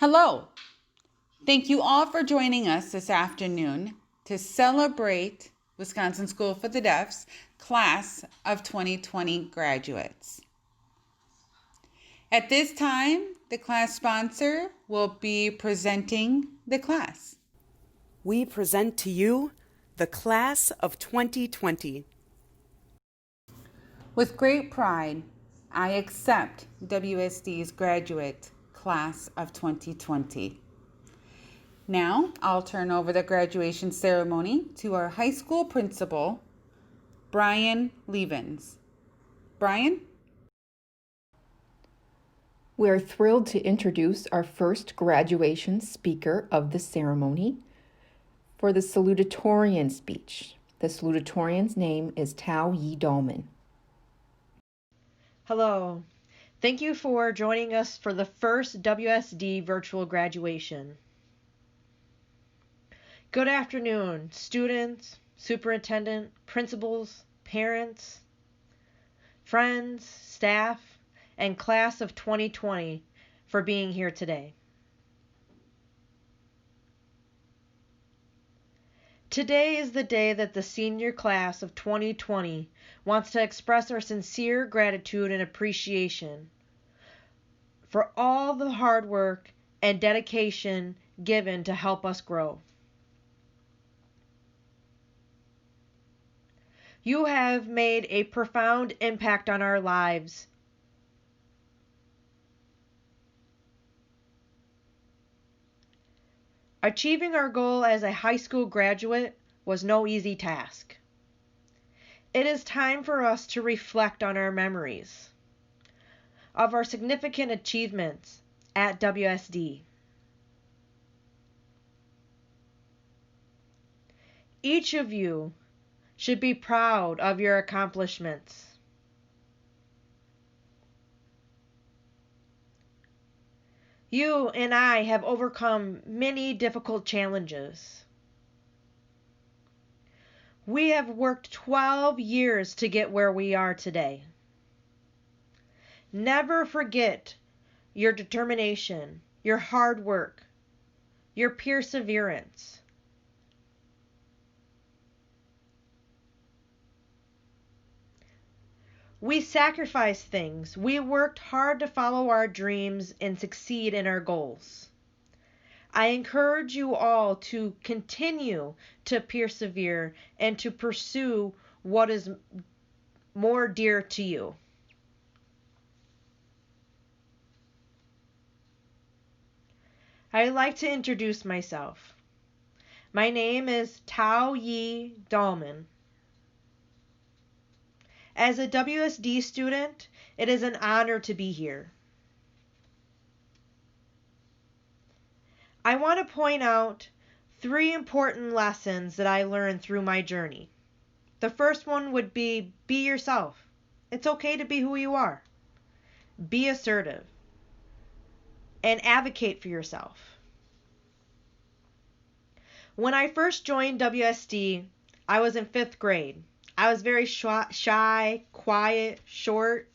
Hello. Thank you all for joining us this afternoon to celebrate Wisconsin School for the Deaf's class of 2020 graduates. At this time, the class sponsor will be presenting the class. We present to you the class of 2020. With great pride, I accept WSD's graduate class of 2020. Now, I'll turn over the graduation ceremony to our high school principal, Brian Levens. Brian? We're thrilled to introduce our first graduation speaker of the ceremony for the Salutatorian speech. The Salutatorian's name is Tao Yi Dahlman. Hello. Thank you for joining us for the first WSD virtual graduation. Good afternoon, students, superintendent, principals, parents, friends, staff, and class of 2020 for being here today. Today is the day that the senior class of 2020 wants to express our sincere gratitude and appreciation for all the hard work and dedication given to help us grow. You have made a profound impact on our lives. Achieving our goal as a high school graduate was no easy task. It is time for us to reflect on our memories of our significant achievements at WSD. Each of you should be proud of your accomplishments. You and I have overcome many difficult challenges. We have worked 12 years to get where we are today. Never forget your determination, your hard work, your perseverance. We sacrificed things. We worked hard to follow our dreams and succeed in our goals. I encourage you all to continue to persevere and to pursue what is more dear to you. I'd like to introduce myself. My name is Tao Yi Dahlman. As a WSD student, it is an honor to be here. I want to point out 3 important lessons that I learned through my journey. The first one would be yourself. It's okay to be who you are. Be assertive and advocate for yourself. When I first joined WSD, I was in 5th grade. I was very shy, quiet, short,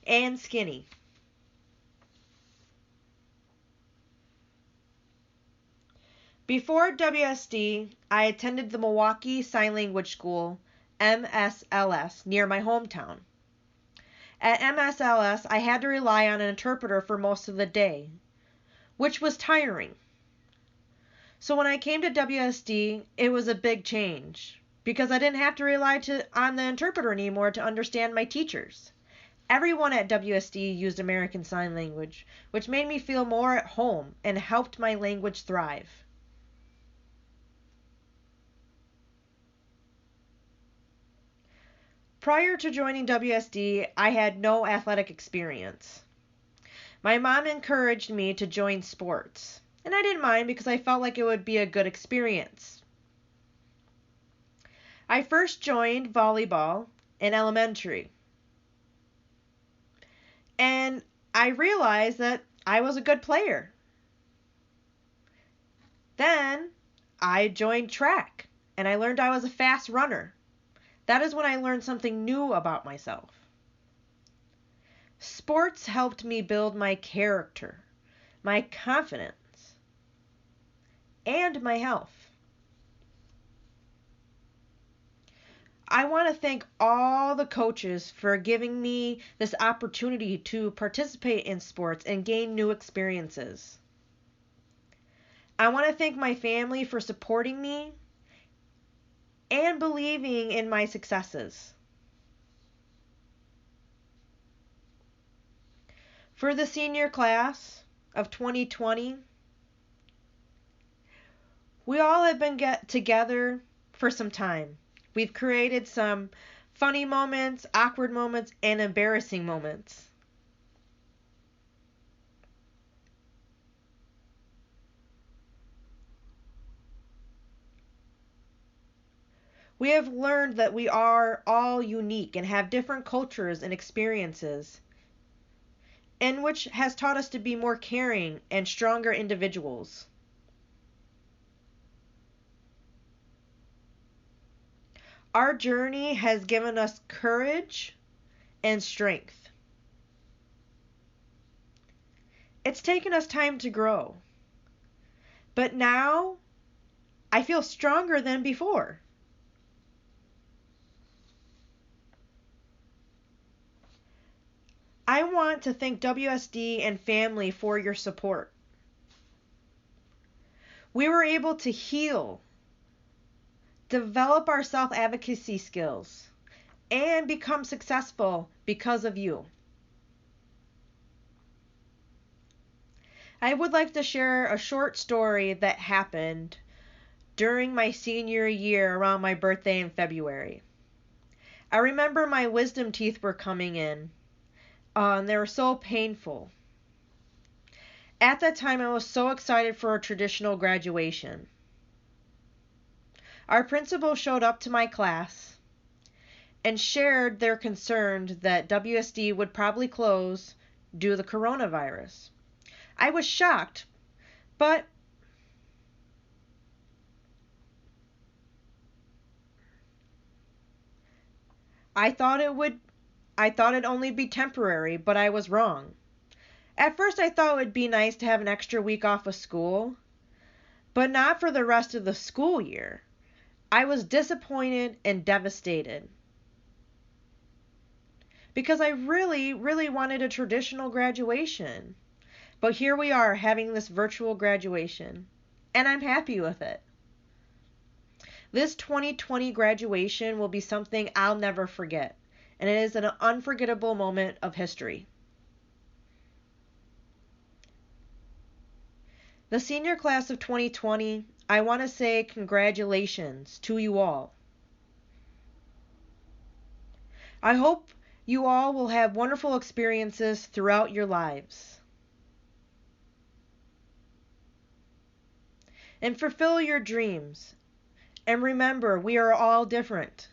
and skinny. Before WSD, I attended the Milwaukee Sign Language School, MSLS, near my hometown. At MSLS, I had to rely on an interpreter for most of the day, which was tiring. So when I came to WSD, it was a big change, because I didn't have to rely on the interpreter anymore to understand my teachers. Everyone at WSD used American Sign Language, which made me feel more at home and helped my language thrive. Prior to joining WSD, I had no athletic experience. My mom encouraged me to join sports, and I didn't mind because I felt like it would be a good experience. I first joined volleyball in elementary, and I realized that I was a good player. Then I joined track, and I learned I was a fast runner. That is when I learned something new about myself. Sports helped me build my character. my confidence, and my health. I want to thank all the coaches for giving me this opportunity to participate in sports and gain new experiences. I want to thank my family for supporting me and believing in my successes. For the senior class of 2020, we all have been together for some time. We've created some funny moments, awkward moments, and embarrassing moments. We have learned that we are all unique and have different cultures and experiences, and which has taught us to be more caring and stronger individuals. Our journey has given us courage and strength. It's taken us time to grow, but now I feel stronger than before. I want to thank WSD and family for your support. We were able to heal, develop our self-advocacy skills, and become successful because of you. I would like to share a short story that happened during my senior year around my birthday in February. I remember my wisdom teeth were coming in, and they were so painful. At that time, I was so excited for a traditional graduation. Our principal showed up to my class and shared their concern that WSD would probably close due to the coronavirus. I was shocked, but I thought it'd only be temporary, but I was wrong. At first I thought it would be nice to have an extra week off of school, but not for the rest of the school year. I was disappointed and devastated because I really, really wanted a traditional graduation. But here we are having this virtual graduation, and I'm happy with it. This 2020 graduation will be something I'll never forget, and it is an unforgettable moment of history. The senior class of 2020, I want to say congratulations to you all. I hope you all will have wonderful experiences throughout your lives and fulfill your dreams. And remember, we are all different.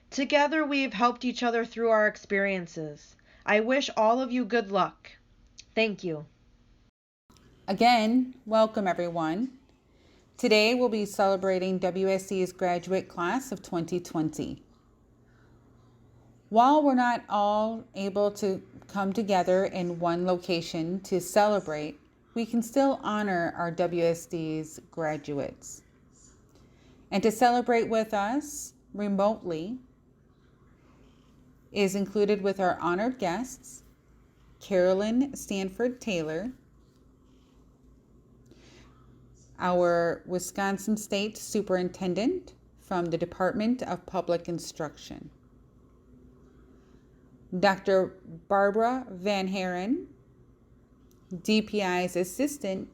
Together, we've helped each other through our experiences. I wish all of you good luck. Thank you. Again, welcome everyone. Today we'll be celebrating WSD's graduate class of 2020. While we're not all able to come together in one location to celebrate, we can still honor our WSD's graduates. And to celebrate with us remotely is included with our honored guests, Carolyn Stanford Taylor, our Wisconsin State Superintendent from the Department of Public Instruction, Dr. Barbara Van Haren, DPI's Assistant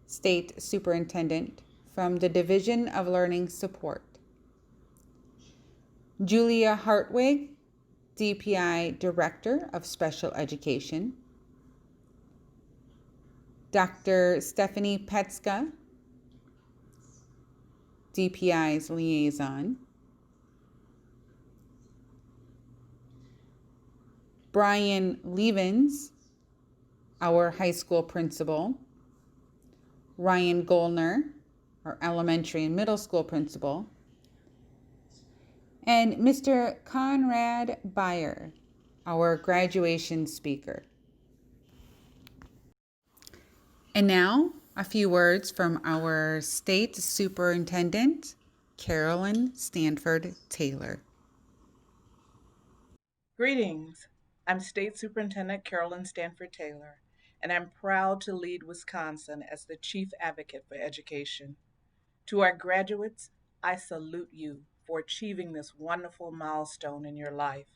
State Superintendent from the Division of Learning Support, Julia Hartwig, DPI Director of Special Education, Dr. Stephanie Petska, DPI's Liaison, Brian Levens, our high school principal, Ryan Goldner, our elementary and middle school principal, and Mr. Conrad Beyer, our graduation speaker. And now, a few words from our State Superintendent, Carolyn Stanford Taylor. Greetings. I'm State Superintendent Carolyn Stanford Taylor, and I'm proud to lead Wisconsin as the Chief Advocate for Education. To our graduates, I salute you for achieving this wonderful milestone in your life.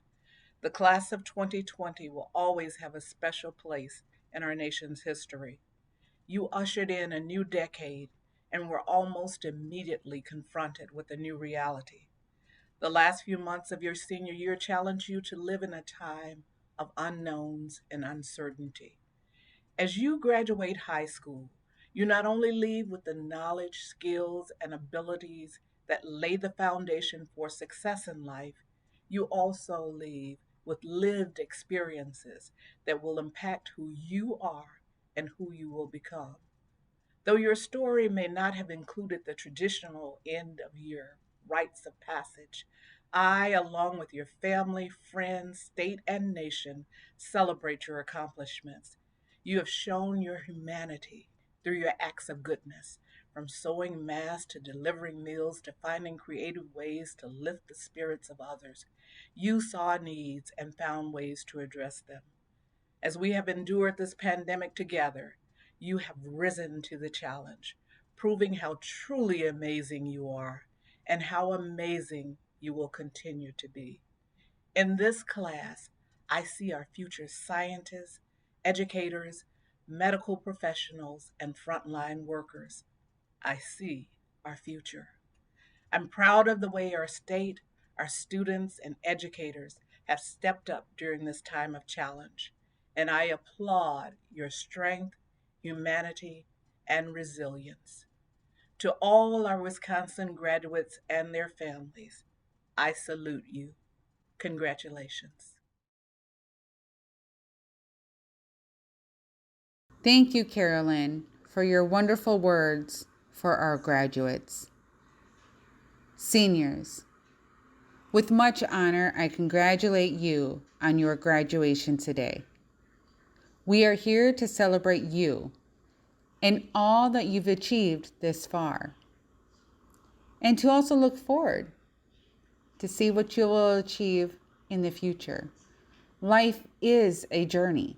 The class of 2020 will always have a special place in our nation's history. You ushered in a new decade and were almost immediately confronted with a new reality. The last few months of your senior year challenge you to live in a time of unknowns and uncertainty. As you graduate high school, you not only leave with the knowledge, skills, and abilities that lay the foundation for success in life, you also leave with lived experiences that will impact who you are and who you will become. Though your story may not have included the traditional end of year rites of passage, I, along with your family, friends, state, and nation, celebrate your accomplishments. You have shown your humanity through your acts of goodness, from sewing masks to delivering meals to finding creative ways to lift the spirits of others. You saw needs and found ways to address them. As we have endured this pandemic together, you have risen to the challenge, proving how truly amazing you are and how amazing you will continue to be. In this class, I see our future scientists, educators, medical professionals, and frontline workers. I see our future. I'm proud of the way our state, our students, and educators have stepped up during this time of challenge, and I applaud your strength, humanity, and resilience. To all our Wisconsin graduates and their families, I salute you. Congratulations. Thank you, Carolyn, for your wonderful words for our graduates. Seniors, with much honor, I congratulate you on your graduation today. We are here to celebrate you and all that you've achieved this far, and to also look forward to see what you will achieve in the future. Life is a journey,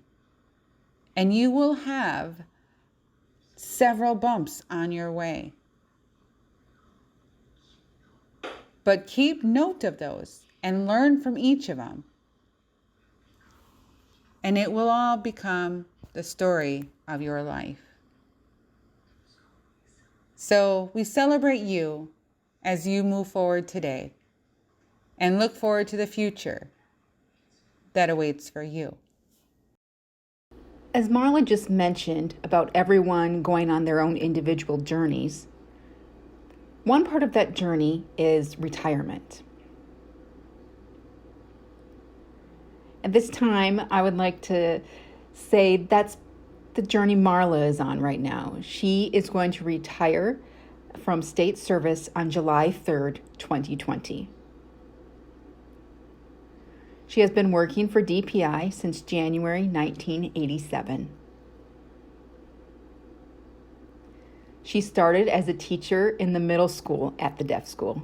and you will have several bumps on your way. But keep note of those and learn from each of them. And it will all become the story of your life. So we celebrate you as you move forward today and look forward to the future that awaits for you. As Marla just mentioned about everyone going on their own individual journeys, one part of that journey is retirement. At this time, I would like to say that's the journey Marla is on right now. She is going to retire from state service on July 3rd, 2020. She has been working for DPI since January 1987. She started as a teacher in the middle school at the deaf school.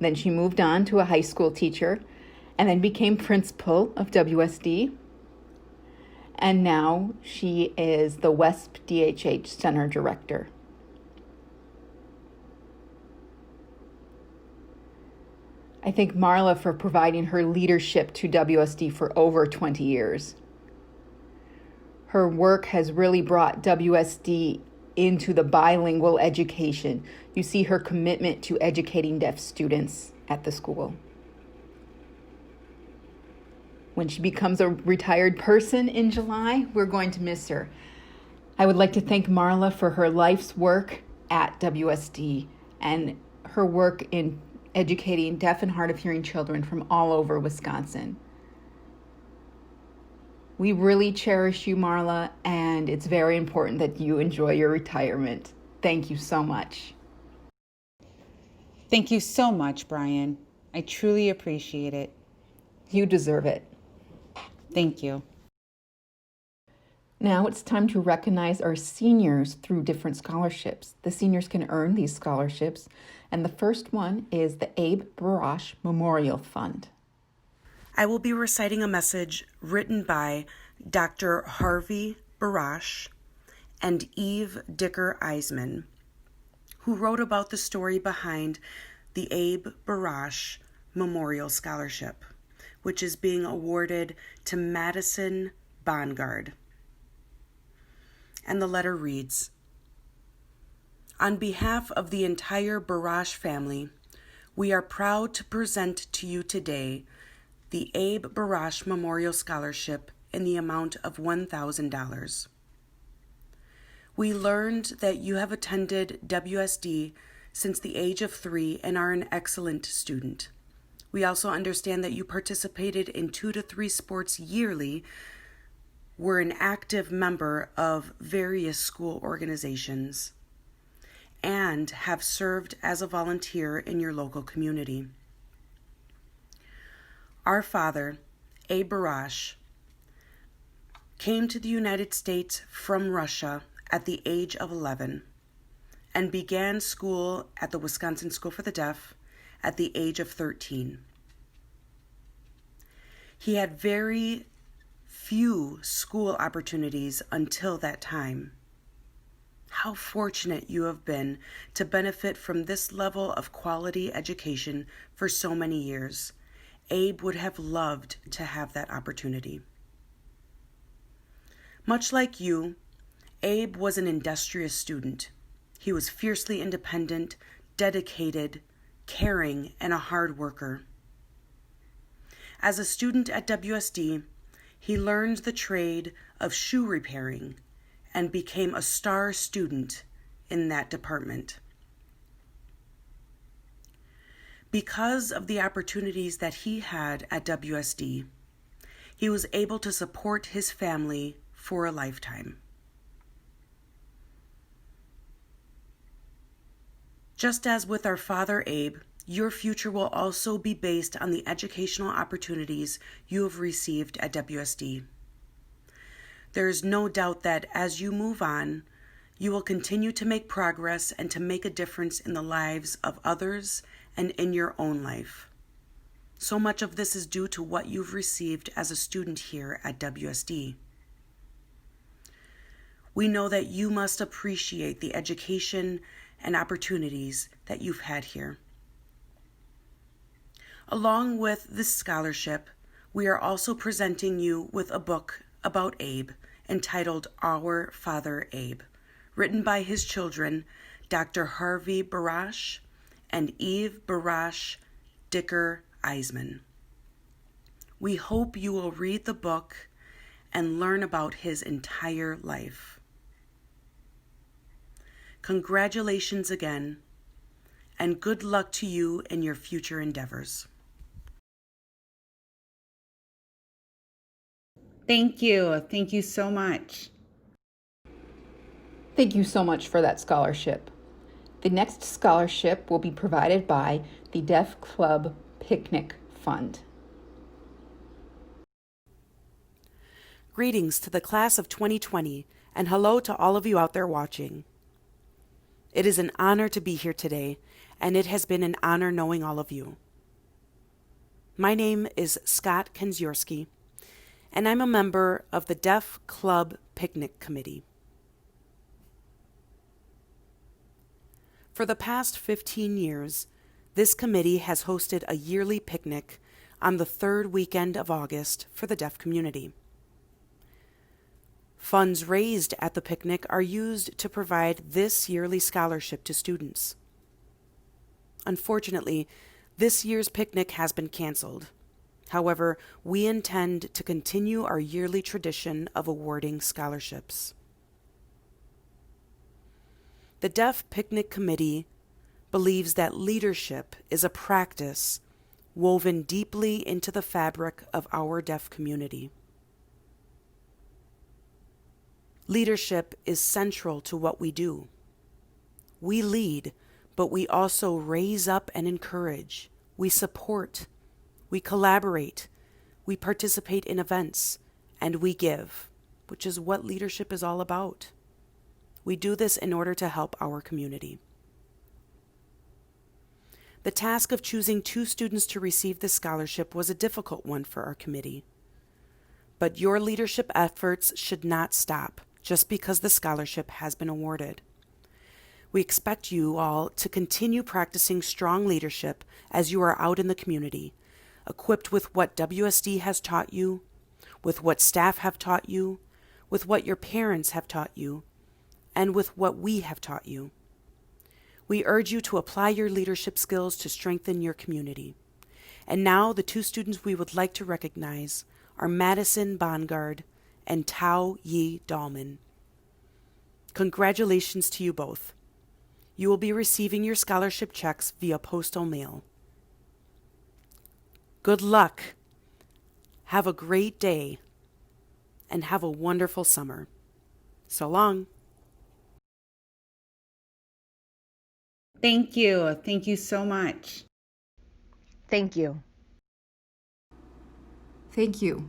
Then she moved on to a high school teacher and then became principal of WSD. And now she is the WESP DHH Center Director. I thank Marla for providing her leadership to WSD for over 20 years. Her work has really brought WSD into the bilingual education. You see her commitment to educating deaf students at the school. When she becomes a retired person in July, we're going to miss her. I would like to thank Marla for her life's work at WSD and her work in educating deaf and hard of hearing children from all over Wisconsin. We really cherish you, Marla, and it's very important that you enjoy your retirement. Thank you so much. Thank you so much, Brian. I truly appreciate it. You deserve it. Thank you. Now it's time to recognize our seniors through different scholarships. The seniors can earn these scholarships, and the first one is the Abe Barash Memorial Fund. I will be reciting a message written by Dr. Harvey Barash and Eve Dicker Eisman, who wrote about the story behind the Abe Barash Memorial Scholarship, which is being awarded to Madison Bongard. And the letter reads, "On behalf of the entire Barash family, we are proud to present to you today the Abe Barash Memorial Scholarship in the amount of $1,000. We learned that you have attended WSD since the age of 3 and are an excellent student. We also understand that you participated in 2 to 3 sports yearly, were an active member of various school organizations, and have served as a volunteer in your local community. Our father, Abe Barash, came to the United States from Russia at the age of 11 and began school at the Wisconsin School for the Deaf at the age of 13. He had very few school opportunities until that time. How fortunate you have been to benefit from this level of quality education for so many years. Abe would have loved to have that opportunity. Much like you, Abe was an industrious student. He was fiercely independent, dedicated, caring, and a hard worker. As a student at WSD, he learned the trade of shoe repairing and became a star student in that department. Because of the opportunities that he had at WSD, he was able to support his family for a lifetime. Just as with our father Abe, your future will also be based on the educational opportunities you have received at WSD. There is no doubt that as you move on, you will continue to make progress and to make a difference in the lives of others and in your own life. So much of this is due to what you've received as a student here at WSD. We know that you must appreciate the education and opportunities that you've had here. Along with this scholarship, we are also presenting you with a book about Abe entitled Our Father Abe, written by his children, Dr. Harvey Barash and Eve Barash Dicker Eisman. We hope you will read the book and learn about his entire life. Congratulations again, and good luck to you in your future endeavors. Thank you. Thank you so much. Thank you so much for that scholarship. The next scholarship will be provided by the Deaf Club Picnic Fund. Greetings to the class of 2020, and hello to all of you out there watching. It is an honor to be here today, and it has been an honor knowing all of you. My name is Scott Kenzyorski, and I'm a member of the Deaf Club Picnic Committee. For the past 15 years, this committee has hosted a yearly picnic on the 3rd weekend of August for the deaf community. Funds raised at the picnic are used to provide this yearly scholarship to students. Unfortunately, this year's picnic has been canceled. However, we intend to continue our yearly tradition of awarding scholarships. The Deaf Picnic Committee believes that leadership is a practice woven deeply into the fabric of our deaf community. Leadership is central to what we do. We lead, but we also raise up and encourage. We support. We collaborate. We participate in events. And we give. which is what leadership is all about. We do this in order to help our community. The task of choosing 2 students to receive this scholarship was a difficult one for our committee. But your leadership efforts should not stop just because the scholarship has been awarded. We expect you all to continue practicing strong leadership as you are out in the community, equipped with what WSD has taught you, with what staff have taught you, with what your parents have taught you, and with what we have taught you. We urge you to apply your leadership skills to strengthen your community. And now the 2 students we would like to recognize are Madison Bongard and Tao Yi Dahlman. Congratulations to you both. You will be receiving your scholarship checks via postal mail. Good luck. Have a great day. And have a wonderful summer. So long. Thank you. Thank you so much. Thank you. Thank you.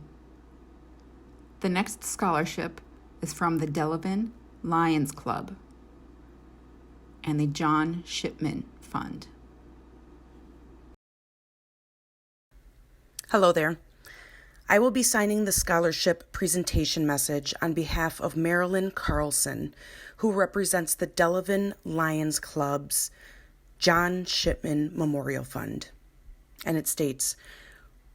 The next scholarship is from the Delavan Lions Club and the John Shipman Fund. Hello there. I will be signing the scholarship presentation message on behalf of Marilyn Carlson, who represents the Delavan Lions Club's John Shipman Memorial Fund. And it states,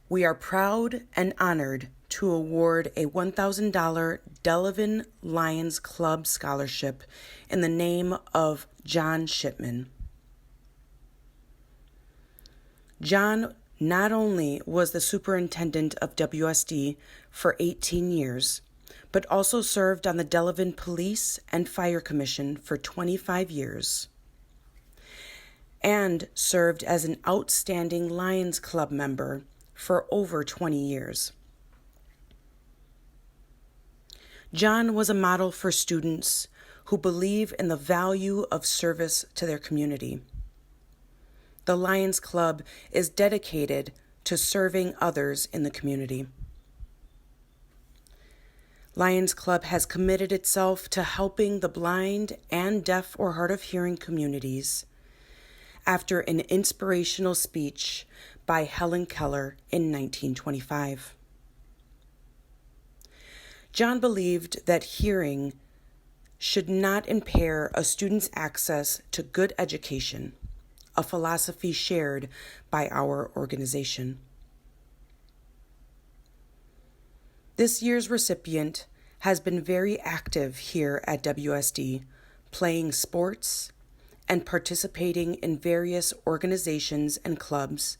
"We are proud and honored to award a $1,000 Delavan Lions Club scholarship in the name of John Shipman." John not only was the superintendent of WSD for 18 years, but also served on the Delavan Police and Fire Commission for 25 years, and served as an outstanding Lions Club member for over 20 years. John was a model for students who believe in the value of service to their community. The Lions Club is dedicated to serving others in the community. Lions Club has committed itself to helping the blind and deaf or hard of hearing communities after an inspirational speech by Helen Keller in 1925. John believed that hearing should not impair a student's access to good education, a philosophy shared by our organization. This year's recipient has been very active here at WSD, playing sports and participating in various organizations and clubs,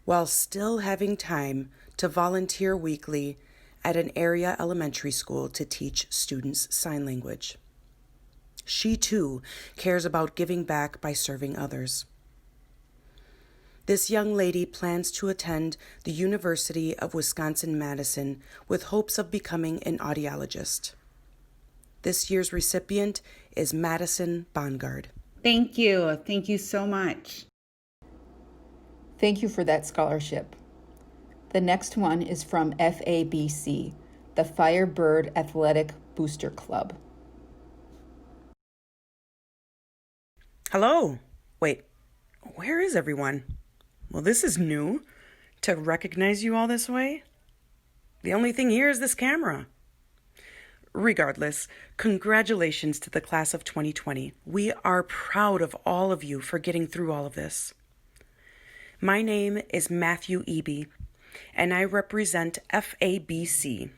while still having time to volunteer weekly at an area elementary school to teach students sign language. She too cares about giving back by serving others. This young lady plans to attend the University of Wisconsin-Madison with hopes of becoming an audiologist. This year's recipient is Madison Bongard. Thank you. Thank you so much. Thank you for that scholarship. The next one is from FABC, the Firebird Athletic Booster Club. Hello. Wait, where is everyone? Well, this is new, to recognize you all this way. The only thing here is this camera. Regardless, congratulations to the class of 2020. We are proud of all of you for getting through all of this. My name is Matthew Eby, and I represent FABC,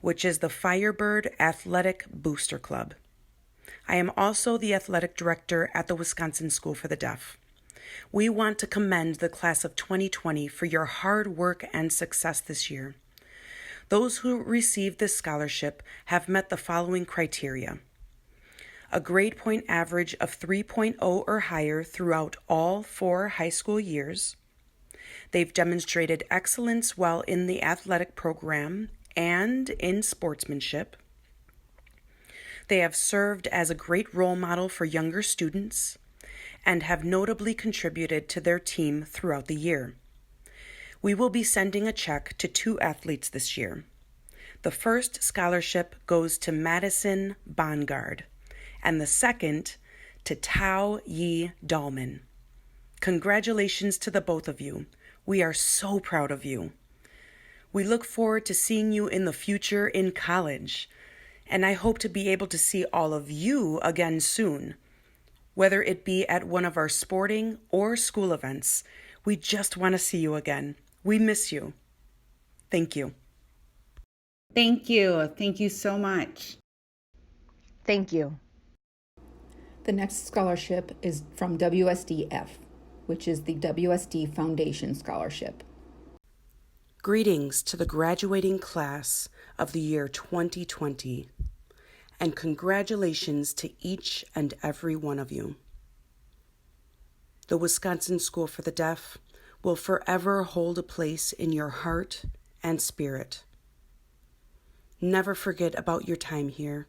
which is the Firebird Athletic Booster Club. I am also the athletic director at the Wisconsin School for the Deaf. We want to commend the class of 2020 for your hard work and success this year. Those who received this scholarship have met the following criteria: a grade point average of 3.0 or higher throughout all 4 high school years. They've demonstrated excellence while in the athletic program and in sportsmanship. They have served as a great role model for younger students and have notably contributed to their team throughout the year. We will be sending a check to 2 athletes this year. The first scholarship goes to Madison Bongard, and the second to Tao Yi Dahlman. Congratulations to the both of you. We are so proud of you. We look forward to seeing you in the future in college, and I hope to be able to see all of you again soon, whether it be at one of our sporting or school events. We just want to see you again. We miss you. Thank you. Thank you. Thank you so much. Thank you. The next scholarship is from WSDF, which is the WSD Foundation Scholarship. Greetings to the graduating class of the year 2020, and congratulations to each and every one of you. The Wisconsin School for the Deaf will forever hold a place in your heart and spirit. Never forget about your time here,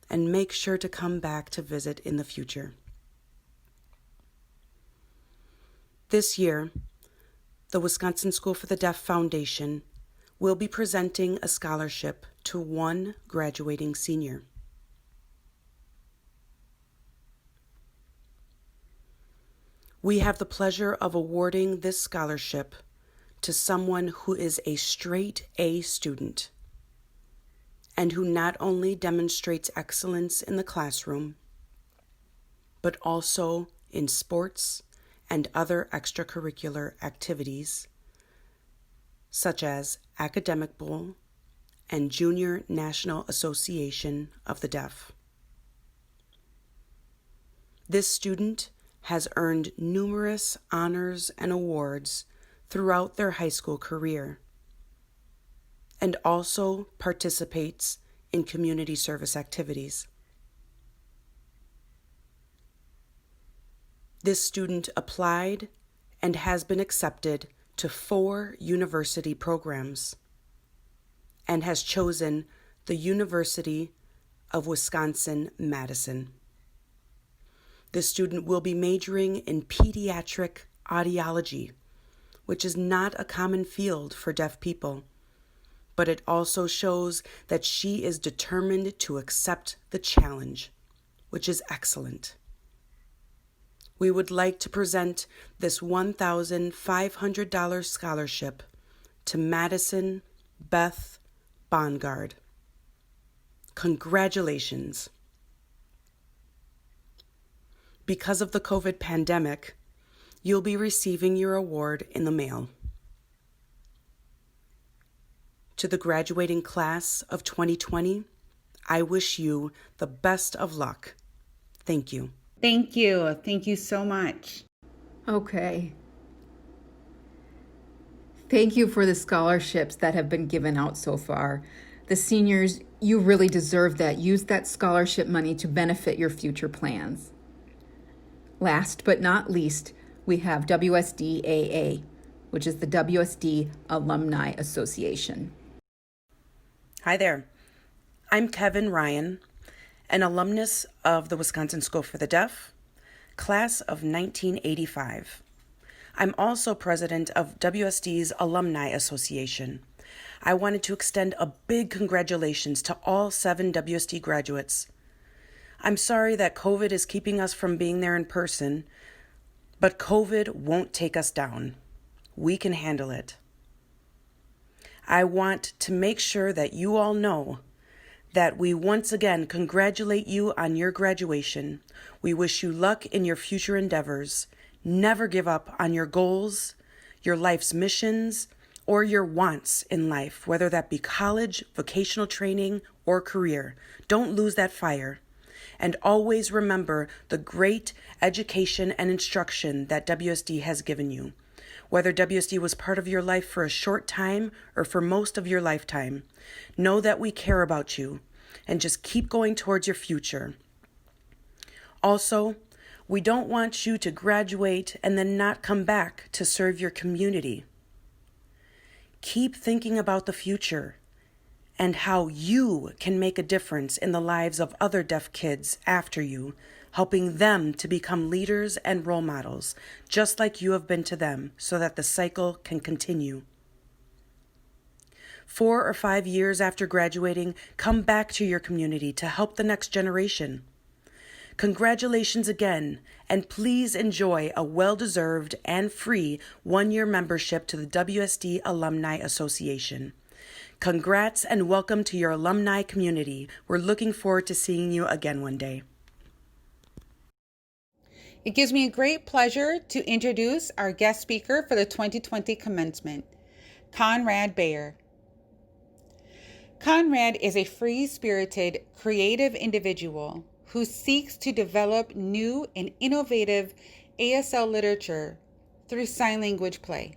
and make sure to come back to visit in the future. This year, the Wisconsin School for the Deaf Foundation will be presenting a scholarship to one graduating senior. We have the pleasure of awarding this scholarship to someone who is a straight A student and who not only demonstrates excellence in the classroom, but also in sports and other extracurricular activities, such as Academic Bowl and Junior National Association of the Deaf. This student has earned numerous honors and awards throughout their high school career, and also participates in community service activities. This student applied and has been accepted to 4 university programs and has chosen the University of Wisconsin-Madison. This student will be majoring in pediatric audiology, which is not a common field for deaf people, but it also shows that she is determined to accept the challenge, which is excellent. We would like to present this $1,500 scholarship to Madison Beth Bongard. Congratulations. Because of the COVID pandemic, you'll be receiving your award in the mail. To the graduating class of 2020, I wish you the best of luck. Thank you. Thank you. Thank you so much. Okay. Thank you for the scholarships that have been given out so far. The seniors, you really deserve that. Use that scholarship money to benefit your future plans. Last but not least, we have WSDAA, which is the WSD Alumni Association. Hi there. I'm Kevin Ryan, an alumnus of the Wisconsin School for the Deaf, class of 1985. I'm also president of WSD's Alumni Association. I wanted to extend a big congratulations to all 7 WSD graduates. I'm sorry that COVID is keeping us from being there in person, but COVID won't take us down. We can handle it. I want to make sure that you all know that we once again congratulate you on your graduation. We wish you luck in your future endeavors. Never give up on your goals, your life's missions, or your wants in life, whether that be college, vocational training, or career. Don't lose that fire. And always remember the great education and instruction that WSD has given you. Whether WSD was part of your life for a short time or for most of your lifetime, know that we care about you and just keep going towards your future. Also, we don't want you to graduate and then not come back to serve your community. Keep thinking about the future and how you can make a difference in the lives of other deaf kids after you, helping them to become leaders and role models, just like you have been to them, so that the cycle can continue. 4 or 5 years after graduating, come back to your community to help the next generation. Congratulations again, and please enjoy a well-deserved and free 1-year membership to the WSD Alumni Association. Congrats and welcome to your alumni community. We're looking forward to seeing you again one day. It gives me a great pleasure to introduce our guest speaker for the 2020 commencement, Conrad Bayer. Conrad is a free-spirited, creative individual who seeks to develop new and innovative ASL literature through sign language play.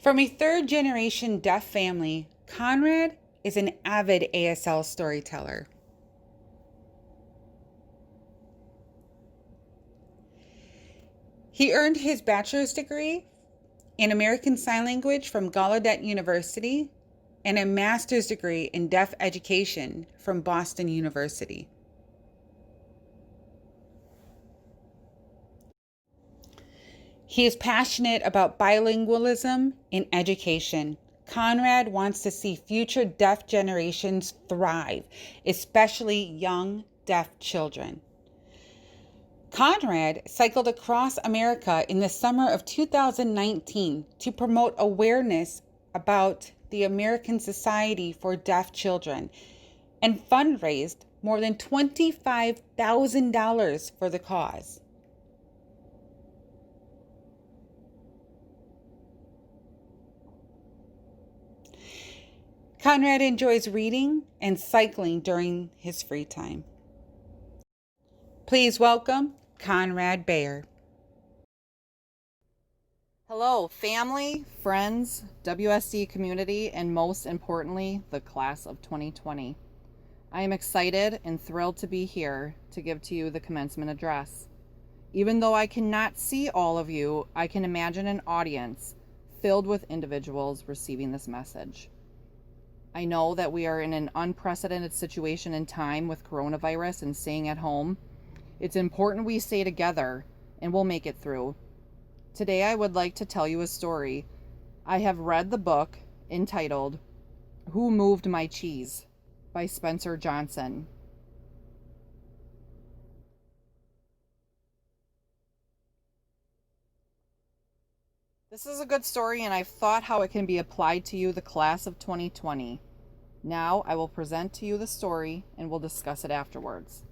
From a third-generation deaf family, Conrad is an avid ASL storyteller. He earned his bachelor's degree in American Sign Language from Gallaudet University and a master's degree in deaf education from Boston University. He is passionate about bilingualism in education. Conrad wants to see future deaf generations thrive, especially young deaf children. Conrad cycled across America in the summer of 2019 to promote awareness about the American Society for Deaf Children and fundraised more than $25,000 for the cause. Conrad enjoys reading and cycling during his free time. Please welcome Conrad Bayer. Hello, family, friends, WSD community, and most importantly, the class of 2020. I am excited and thrilled to be here to give to you the commencement address. Even though I cannot see all of you, I can imagine an audience filled with individuals receiving this message. I know that we are in an unprecedented situation in time with coronavirus and staying at home. It's important we stay together and we'll make it through. Today I would like to tell you a story. I have read the book entitled Who Moved My Cheese by Spencer Johnson. This is a good story, and I've thought how it can be applied to you, the class of 2020. Now I will present to you the story and we'll discuss it afterwards.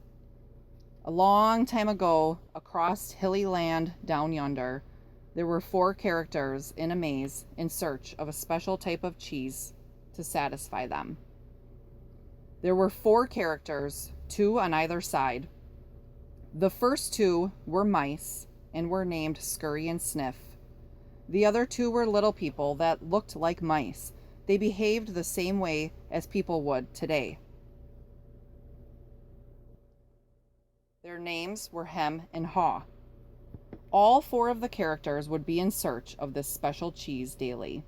A long time ago, across hilly land down yonder, there were 4 characters in a maze in search of a special type of cheese to satisfy them. There were 4 characters, 2 on either side. The first 2 were mice and were named Scurry and Sniff. The other 2 were little people that looked like mice. They behaved the same way as people would today. Their names were Hem and Haw. All 4 of the characters would be in search of this special cheese daily.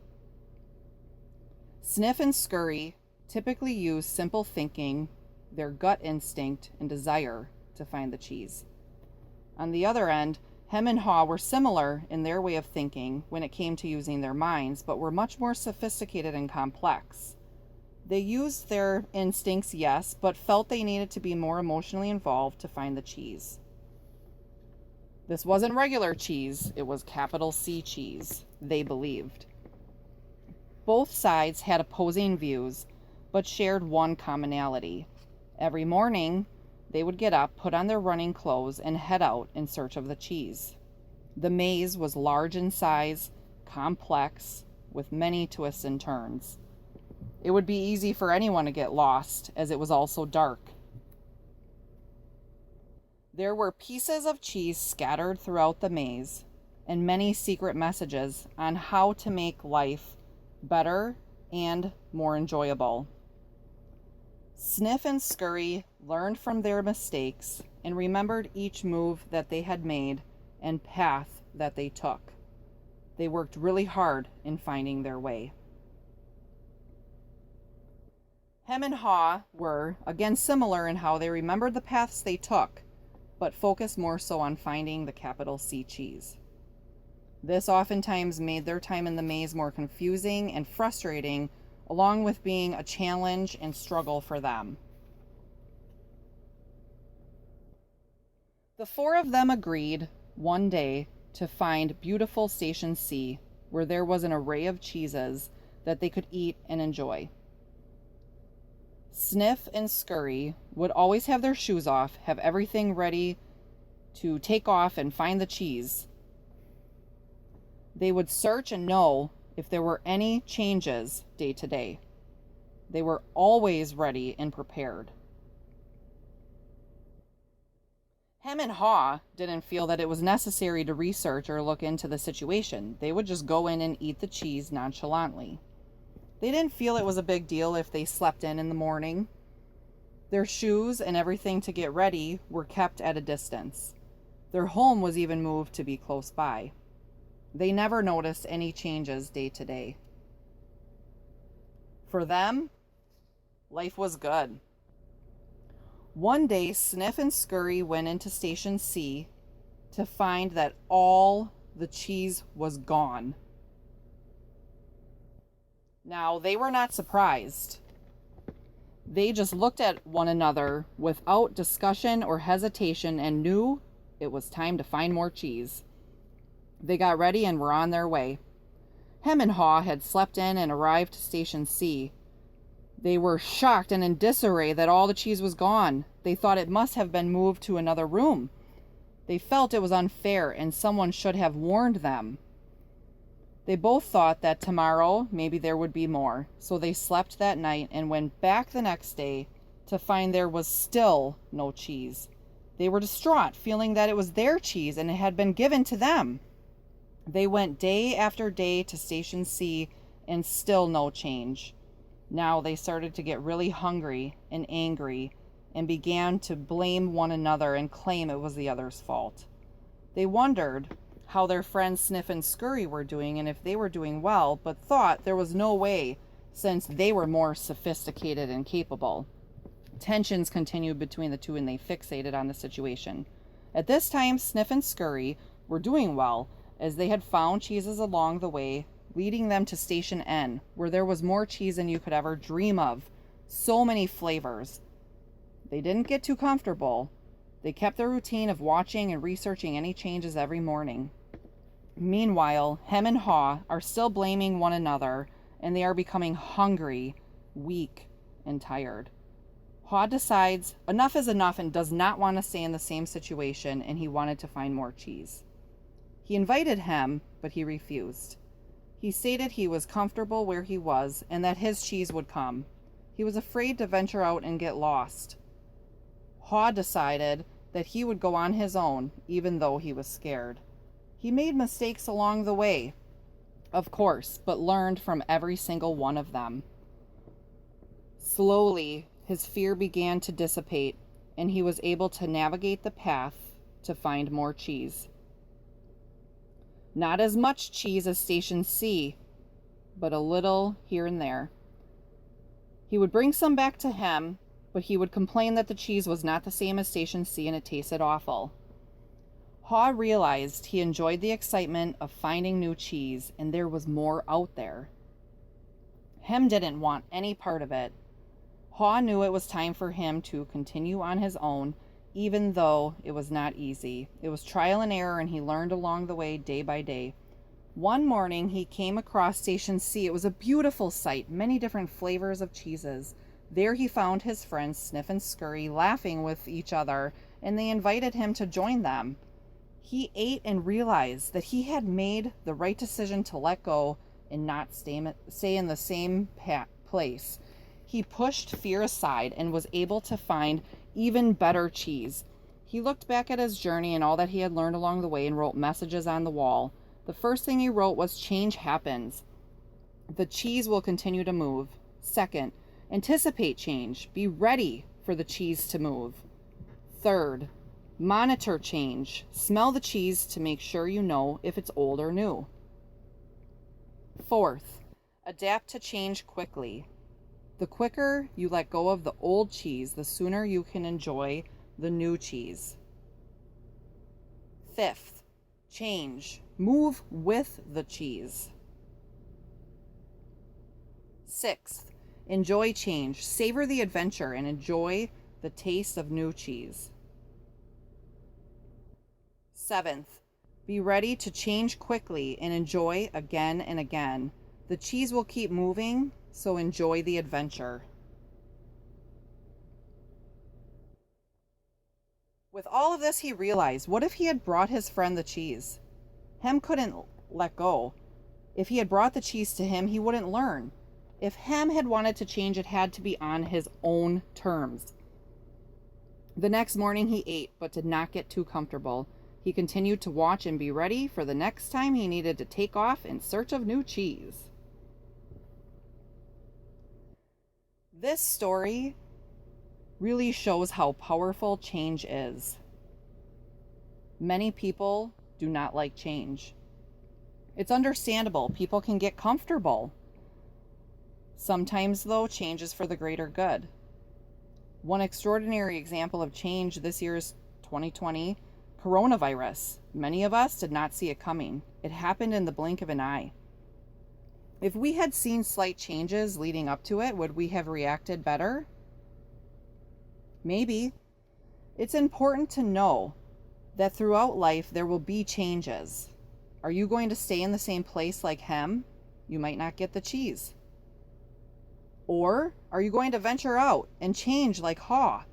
Sniff and Scurry typically use simple thinking, their gut instinct, and desire to find the cheese. On the other end, Hem and Haw were similar in their way of thinking when it came to using their minds, but were much more sophisticated and complex. They used their instincts, yes, but felt they needed to be more emotionally involved to find the cheese. This wasn't regular cheese, it was capital C cheese, they believed. Both sides had opposing views, but shared one commonality. Every morning, they would get up, put on their running clothes, and head out in search of the cheese. The maze was large in size, complex, with many twists and turns. It would be easy for anyone to get lost, as it was also dark. There were pieces of cheese scattered throughout the maze, and many secret messages on how to make life better and more enjoyable. Sniff and Scurry learned from their mistakes and remembered each move that they had made and path that they took. They worked really hard in finding their way. Hem and Haw were, again, similar in how they remembered the paths they took, but focused more so on finding the capital C cheese. This oftentimes made their time in the maze more confusing and frustrating, along with being a challenge and struggle for them. The four of them agreed one day to find beautiful Station C, where there was an array of cheeses that they could eat and enjoy. Sniff and Scurry would always have their shoes off, have everything ready to take off and find the cheese. They would search and know if there were any changes day to day. They were always ready and prepared. Hem and Haw didn't feel that it was necessary to research or look into the situation. They would just go in and eat the cheese nonchalantly. They didn't feel it was a big deal if they slept in the morning. Their shoes and everything to get ready were kept at a distance. Their home was even moved to be close by. They never noticed any changes day to day. For them, life was good. One day, Sniff and Scurry went into Station C to find that all the cheese was gone. Now, they were not surprised. They just looked at one another without discussion or hesitation and knew it was time to find more cheese. They got ready and were on their way. Hem and Haw had slept in and arrived to Station C. They were shocked and in disarray that all the cheese was gone. They thought it must have been moved to another room. They felt it was unfair and someone should have warned them. They both thought that tomorrow maybe there would be more, so they slept that night and went back the next day to find there was still no cheese. They were distraught, feeling that it was their cheese and it had been given to them. They went day after day to Station C and still no change. Now they started to get really hungry and angry and began to blame one another and claim it was the other's fault. They wondered how their friends Sniff and Scurry were doing and if they were doing well, but thought there was no way since they were more sophisticated and capable. Tensions continued between the two and they fixated on the situation. At this time, Sniff and Scurry were doing well as they had found cheeses along the way, leading them to Station N, where there was more cheese than you could ever dream of. So many flavors. They didn't get too comfortable. They kept their routine of watching and researching any changes every morning. Meanwhile, Hem and Haw are still blaming one another, and they are becoming hungry, weak, and tired. Haw decides enough is enough and does not want to stay in the same situation, and he wanted to find more cheese. He invited Hem, but he refused. He stated he was comfortable where he was and that his cheese would come. He was afraid to venture out and get lost. Haw decided that he would go on his own, even though he was scared. He made mistakes along the way, of course, but learned from every single one of them. Slowly, his fear began to dissipate, and he was able to navigate the path to find more cheese. Not as much cheese as Station C, but a little here and there. He would bring some back to Hem, but he would complain that the cheese was not the same as Station C and it tasted awful. Haw realized he enjoyed the excitement of finding new cheese and there was more out there. Hem didn't want any part of it. Haw knew it was time for him to continue on his own, even though it was not easy. It was trial and error and he learned along the way day by day. One morning he came across Station C. It was a beautiful sight, many different flavors of cheeses. There he found his friends Sniff and Scurry laughing with each other, and they invited him to join them. He ate and realized that he had made the right decision to let go and not stay in the same place. He pushed fear aside and was able to find even better cheese. He looked back at his journey and all that he had learned along the way and wrote messages on the wall. The first thing he wrote was, "Change happens. The cheese will continue to move." Second, anticipate change. Be ready for the cheese to move. Third, monitor change. Smell the cheese to make sure you know if it's old or new. Fourth, adapt to change quickly. The quicker you let go of the old cheese, the sooner you can enjoy the new cheese. Fifth, change. Move with the cheese. 6th, enjoy change. Savor the adventure and enjoy the taste of new cheese. 7th, be ready to change quickly and enjoy again and again. The cheese will keep moving, so enjoy the adventure. With all of this, he realized, what if he had brought his friend the cheese? Hem couldn't let go. If he had brought the cheese to him, he wouldn't learn. If Hem had wanted to change, it had to be on his own terms. The next morning he ate, but did not get too comfortable. He continued to watch and be ready for the next time he needed to take off in search of new cheese. This story really shows how powerful change is. Many people do not like change. It's understandable. People can get comfortable. Sometimes, though, change is for the greater good. One extraordinary example of change this year's 2020, coronavirus. Many of us did not see it coming. It happened in the blink of an eye. If we had seen slight changes leading up to it, would we have reacted better? Maybe. It's important to know that throughout life there will be changes. Are you going to stay in the same place like Hem? You might not get the cheese. Or are you going to venture out and change like Haw?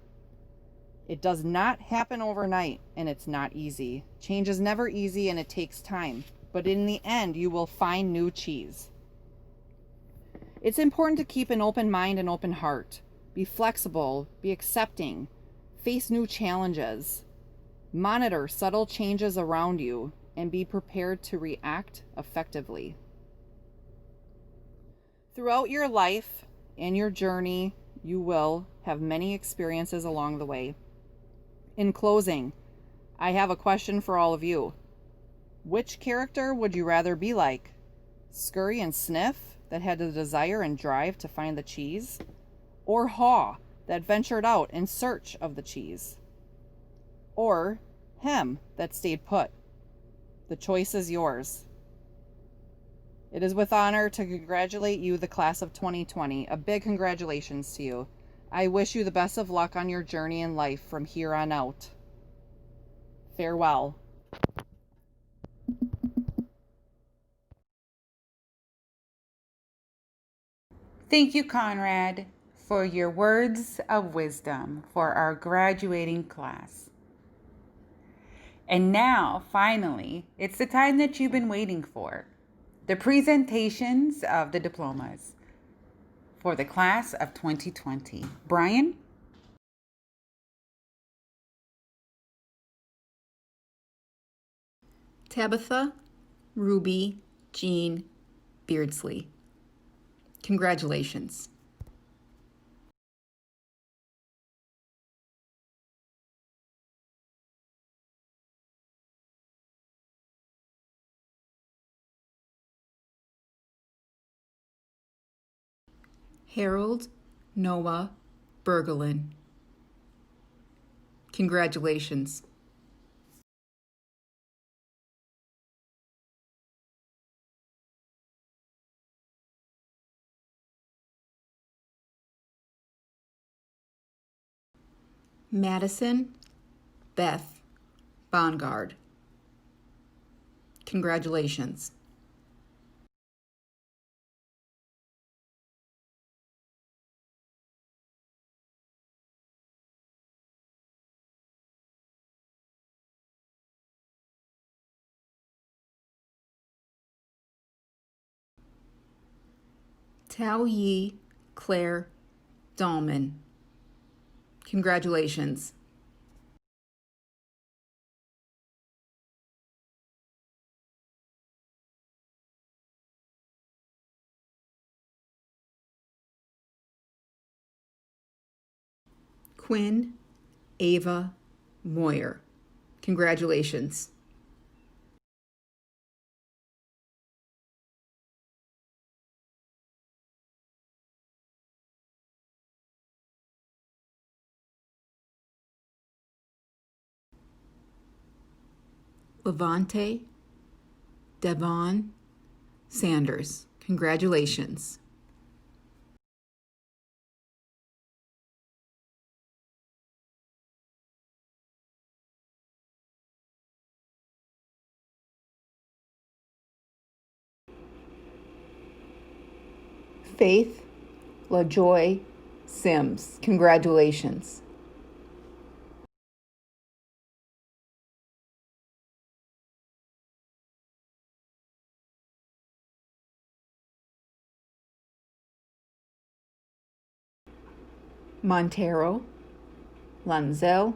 It does not happen overnight, and it's not easy. Change is never easy, and it takes time. But in the end, you will find new cheese. It's important to keep an open mind and open heart. Be flexible, be accepting, face new challenges, monitor subtle changes around you, and be prepared to react effectively. Throughout your life and your journey, you will have many experiences along the way. In closing, I have a question for all of you. Which character would you rather be like? Scurry and Sniff, that had the desire and drive to find the cheese? Or Haw, that ventured out in search of the cheese? Or Hem, that stayed put? The choice is yours. It is with honor to congratulate you, the class of 2020. A big congratulations to you. I wish you the best of luck on your journey in life from here on out. Farewell. Thank you, Conrad, for your words of wisdom for our graduating class. And now, finally, it's the time that you've been waiting for. The presentations of the diplomas for the class of 2020. Brian? Tabitha Ruby Jean Beardsley. Congratulations. Harold Noah Bergelin. Congratulations. Madison Beth Bongard. Congratulations. Tao Yi Claire Dahlman. Congratulations. Quinn Ava Moyer. Congratulations. Levante Devon Sanders. Congratulations. Faith LaJoy Sims. Congratulations. Montero Lanzel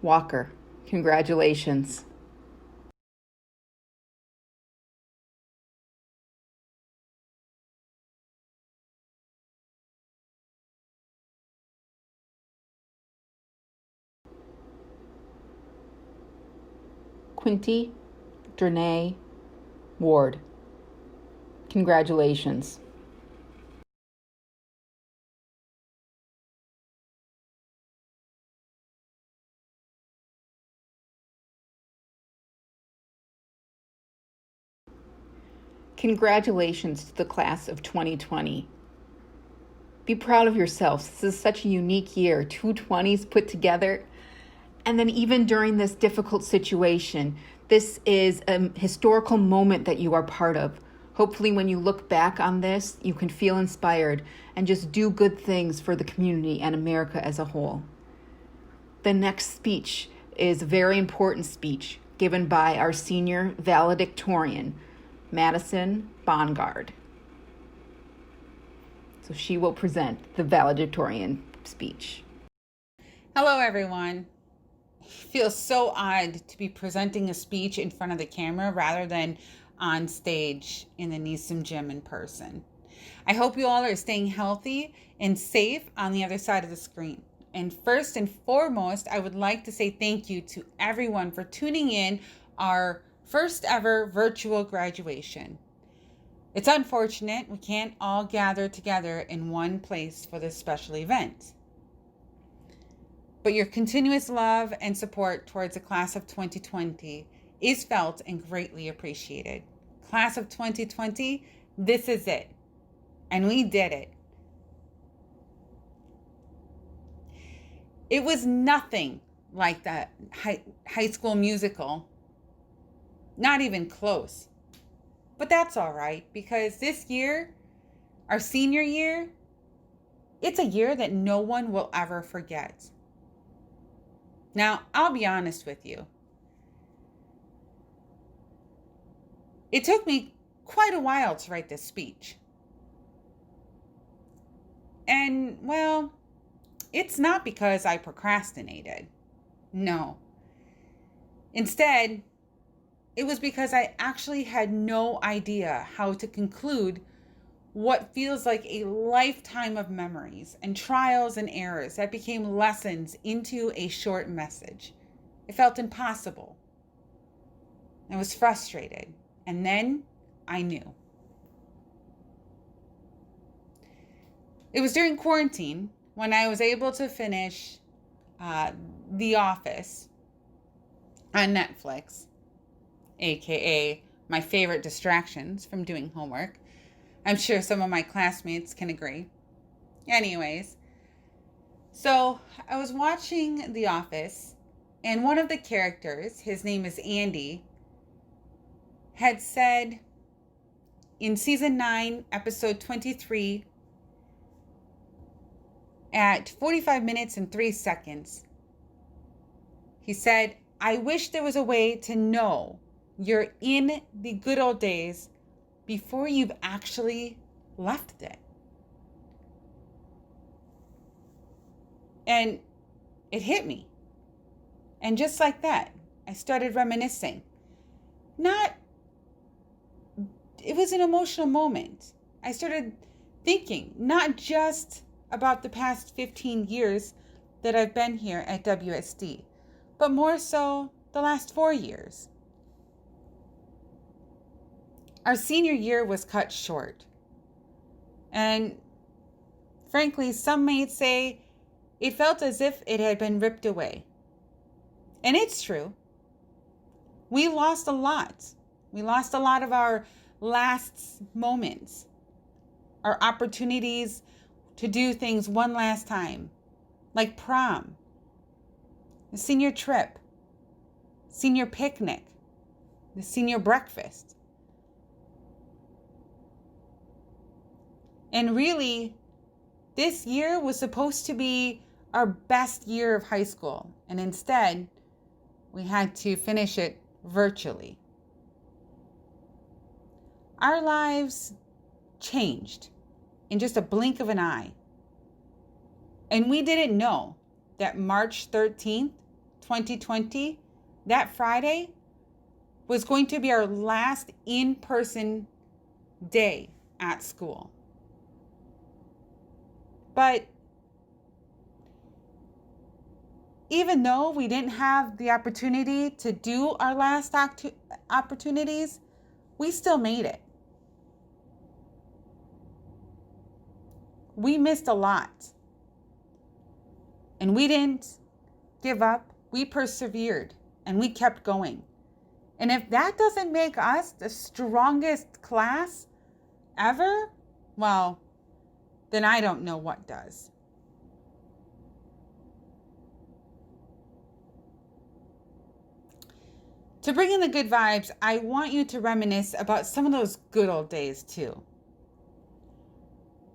Walker. Congratulations. Quinty Drenay Ward. Congratulations. Congratulations to the class of 2020. Be proud of yourselves. This is such a unique year. 2 20s put together. And then even during this difficult situation, this is a historical moment that you are part of. Hopefully when you look back on this, you can feel inspired and just do good things for the community and America as a whole. The next speech is a very important speech given by our senior valedictorian, Madison Bongard. So she will present the valedictorian speech. Hello, everyone. It feels so odd to be presenting a speech in front of the camera rather than on stage in the Neeson Gym in person. I hope you all are staying healthy and safe on the other side of the screen. And first and foremost, I would like to say thank you to everyone for tuning in our first ever virtual graduation. It's unfortunate we can't all gather together in one place for this special event. But your continuous love and support towards the class of 2020 is felt and greatly appreciated. Class of 2020, this is it. And we did it. It was nothing like that high school musical. Not even close. But that's all right, because this year, our senior year, it's a year that no one will ever forget. Now, I'll be honest with you. It took me quite a while to write this speech. And, well, it's not because I procrastinated. No. Instead, it was because I actually had no idea how to conclude what feels like a lifetime of memories and trials and errors that became lessons into a short message. It felt impossible. I was frustrated. And then I knew. It was during quarantine when I was able to finish The Office on Netflix, aka my favorite distractions from doing homework. I'm sure some of my classmates can agree. Anyways, so I was watching The Office, and one of the characters, his name is Andy, had said in season 9, episode 23, at 45 minutes and 3 seconds, he said, "I wish there was a way to know you're in the good old days before you've actually left it." And it hit me. And just like that, I started reminiscing. It was an emotional moment. I started thinking not just about the past 15 years that I've been here at WSD, but more so the last 4 years. Our senior year was cut short. And frankly, some may say it felt as if it had been ripped away. And it's true. We lost a lot We lost a lot of our last moments, our opportunities to do things one last time, like prom, the senior trip, senior picnic, the senior breakfast. And really, this year was supposed to be our best year of high school, and instead, we had to finish it virtually. Our lives changed in just a blink of an eye. And we didn't know that March 13th, 2020, that Friday, was going to be our last in-person day at school. But even though we didn't have the opportunity to do our last opportunities, we still made it. We missed a lot. And we didn't give up. We persevered and we kept going. And if that doesn't make us the strongest class ever, well, then I don't know what does. To bring in the good vibes, I want you to reminisce about some of those good old days too.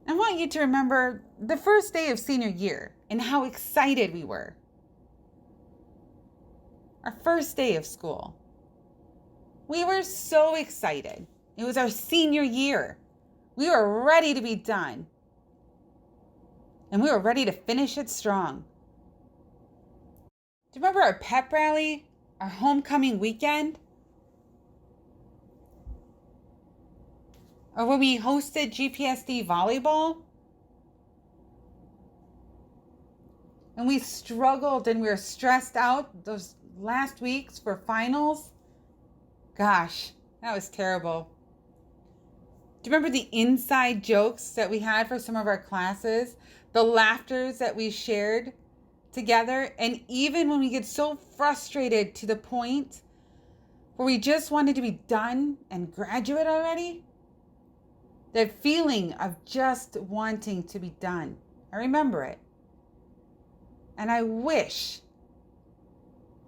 I want you to remember the first day of senior year and how excited we were. Our first day of school. We were so excited. It was our senior year. We were ready to be done. And we were ready to finish it strong. Do you remember our pep rally? Our homecoming weekend? Or when we hosted GPSD volleyball? And we struggled and we were stressed out those last weeks for finals? Gosh, that was terrible. Do you remember the inside jokes that we had for some of our classes? The laughters that we shared together? And even when we get so frustrated to the point where we just wanted to be done and graduate already? That feeling of just wanting to be done. I remember it. And I wish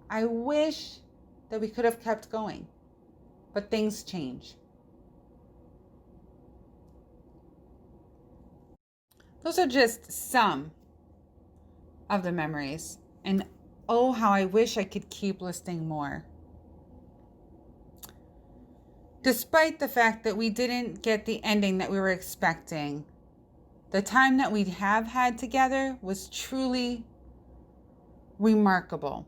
that we could have kept going. But things change. Those are just some of the memories. And oh, how I wish I could keep listing more. Despite the fact that we didn't get the ending that we were expecting, the time that we have had together was truly remarkable.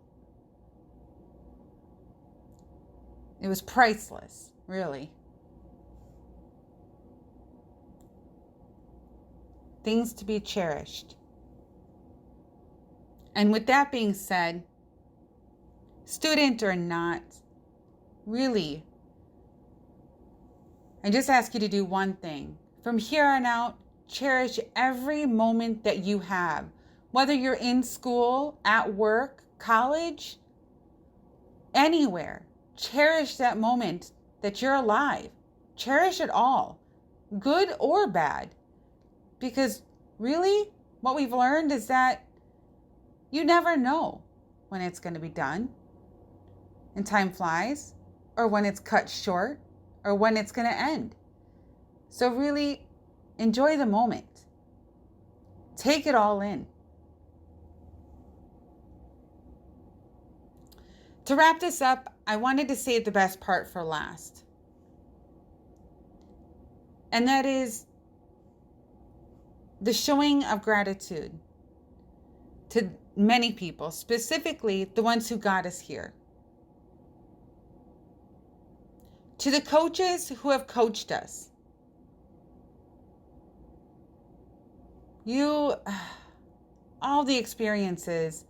It was priceless, really. Things to be cherished. And with that being said, student or not, really, I just ask you to do one thing. From here on out, cherish every moment that you have. Whether you're in school, at work, college, anywhere. Cherish that moment that you're alive. Cherish it all, good or bad. Because really, what we've learned is that you never know when it's going to be done. And time flies, or when it's cut short, or when it's going to end. So really, enjoy the moment. Take it all in. To wrap this up, I wanted to save the best part for last. And that is the showing of gratitude to many people, specifically the ones who got us here. To the coaches who have coached us. All the experiences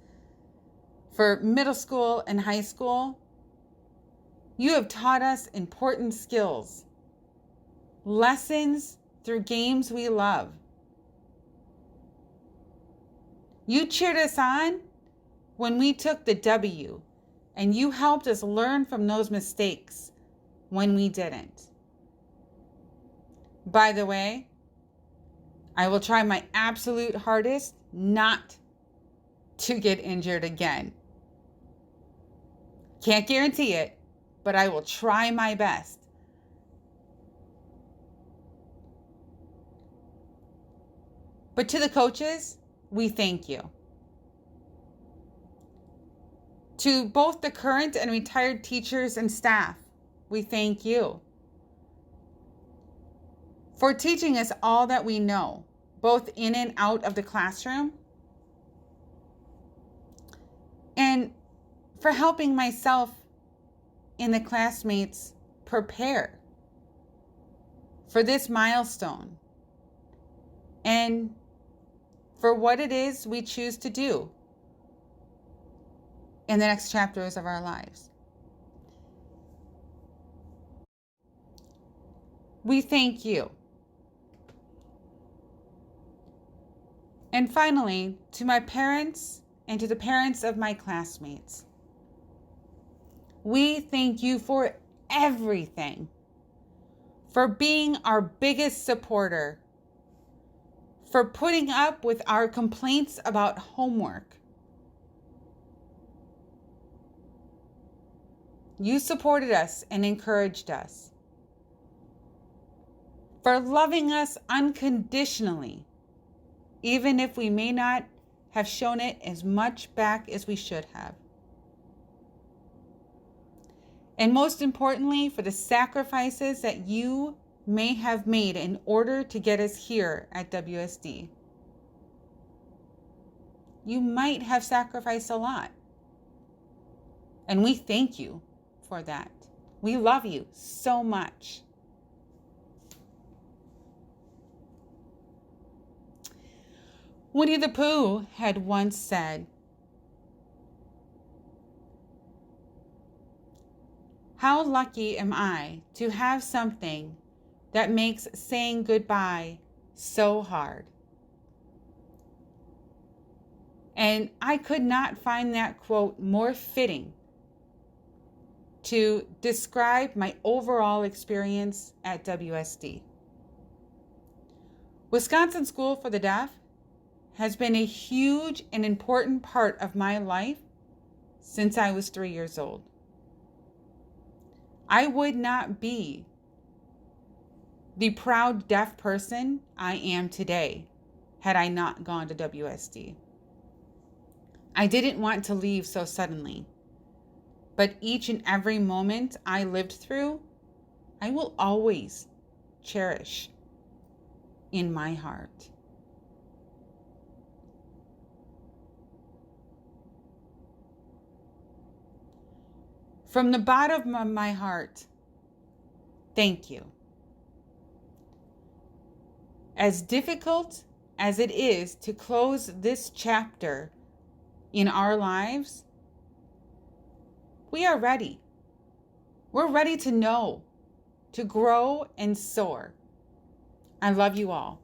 for middle school and high school, you have taught us important skills, lessons through games we love. You cheered us on when we took the W, and you helped us learn from those mistakes when we didn't. By the way, I will try my absolute hardest not to get injured again. Can't guarantee it, but I will try my best. But to the coaches, we thank you. To both the current and retired teachers and staff, we thank you for teaching us all that we know, both in and out of the classroom, and for helping myself and the classmates prepare for this milestone and for what it is we choose to do in the next chapters of our lives. We thank you. And finally, to my parents and to the parents of my classmates, we thank you for everything, for being our biggest supporter, for putting up with our complaints about homework. You supported us and encouraged us, for loving us unconditionally, even if we may not have shown it as much back as we should have. And most importantly, for the sacrifices that you may have made in order to get us here at WSD. You might have sacrificed a lot. And we thank you for that. We love you so much. Winnie the Pooh had once said, "How lucky am I to have something that makes saying goodbye so hard." And I could not find that quote more fitting to describe my overall experience at WSD. Wisconsin School for the Deaf has been a huge and important part of my life since I was 3 years old. I would not be the proud deaf person I am today had I not gone to WSD. I didn't want to leave so suddenly, but each and every moment I lived through, I will always cherish in my heart. From the bottom of my heart, thank you. As difficult as it is to close this chapter in our lives, we are ready. We're ready to know, to grow and soar. I love you all.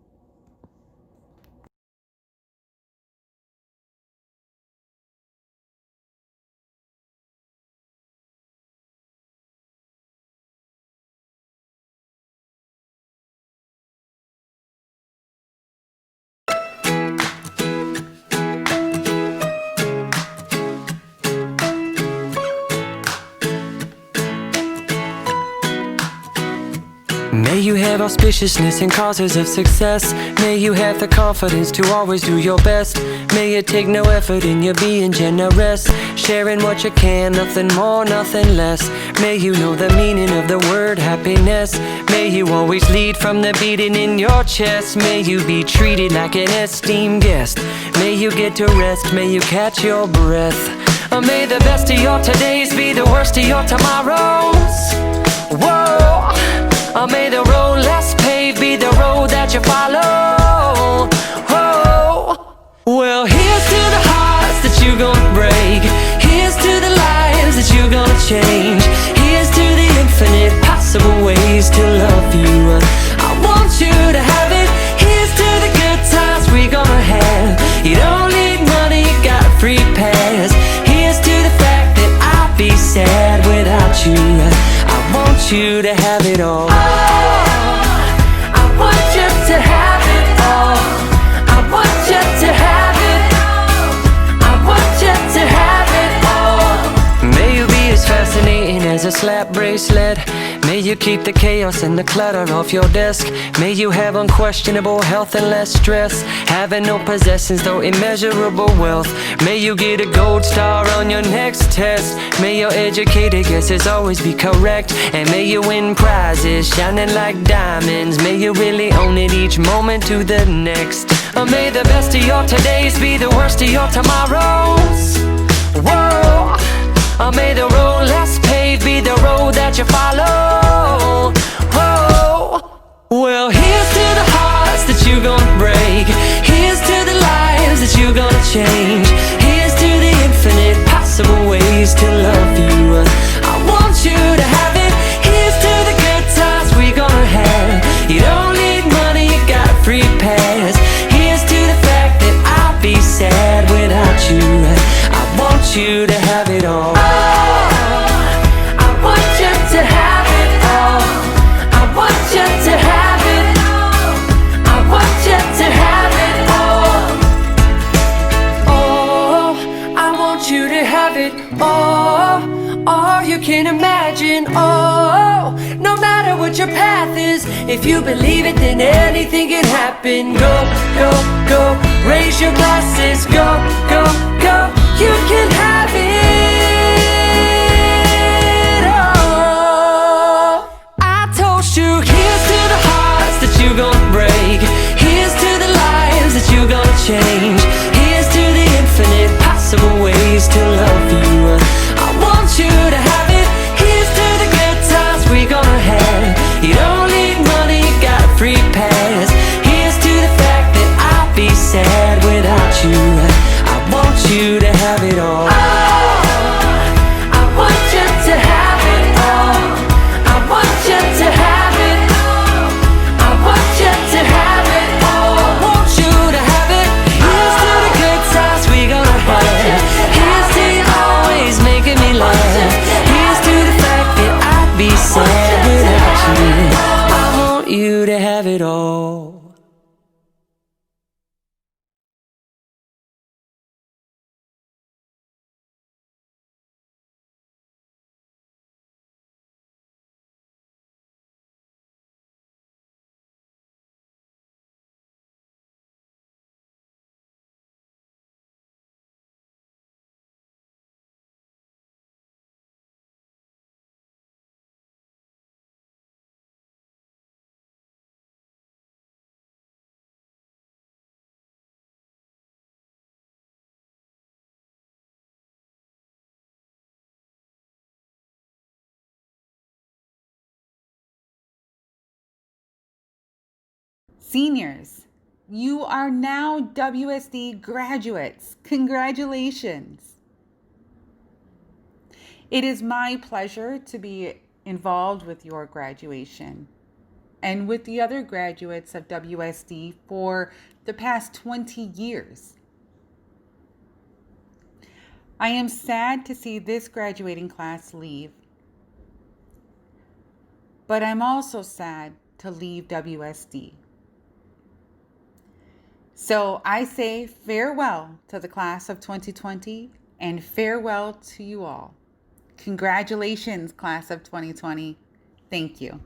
May you have auspiciousness and causes of success. May you have the confidence to always do your best. May it take no effort in your being generous, sharing what you can, nothing more, nothing less. May you know the meaning of the word happiness. May you always lead from the beating in your chest. May you be treated like an esteemed guest. May you get to rest, may you catch your breath. May the best of your todays be the worst of your tomorrows. Whoa! May the road less paved be the road that you follow. Oh, well, here's to the hearts that you're gonna break. Here's to the lives that you're gonna change. Here's to the infinite possible ways to love you. I want you to have it. Here's to the good times we're gonna have. You don't need money, you got a free pass. Here's to the fact that I'd be sad without you. I want you to have it all. I want you to have it all. I want you to have it. I want you to have it all. May you be as fascinating as a slap bracelet. May you keep the chaos and the clutter off your desk. May you have unquestionable health and less stress. Having no possessions though immeasurable wealth. May you get a gold star on your next test. May your educated guesses always be correct. And may you win prizes shining like diamonds. May you really own it each moment to the next. Or may the best of your todays be the worst of your tomorrows. Whoa. Or may the road less paved be the road that you follow. Whoa. Well, here's to the hearts that you're gonna break. Here's to the lives that you're gonna change. Here's to the infinite possible ways to love you. I want you to have it. Here's to the good times we're gonna have. You don't need money, you got a free pass. Here's to the fact that I'll be sad without you. I want you to have it all. I want you to have it all. I want you to have it. I want you to have it all. Oh, I want you to have it all you can imagine. Oh, no matter what your path is, if you believe it, then anything can happen. Go, go, go, raise your glasses. Go, go, go, you can have it all. I toast you. Here's to the hearts that you're gonna break. Here's to the lives that you're gonna change. Here's to the infinite possible ways to love you. I want you to have it. Here's to the good times we're gonna have. You don't need money, you got a free pass. Here's to the fact that I'll be sad without you. I want you to have it all. I want you to have it all. I want you to have it. I want you to have it all. I want you to have it. Here's to the good times we're gonna have. Here's to you always making me laugh. Here's to the fact that I'd be sad without you. I want you to have it all. Seniors, you are now WSD graduates. Congratulations. It is my pleasure to be involved with your graduation and with the other graduates of WSD for the past 20 years. I am sad to see this graduating class leave, but I'm also sad to leave WSD. So I say farewell to the class of 2020 and farewell to you all. Congratulations, class of 2020. Thank you.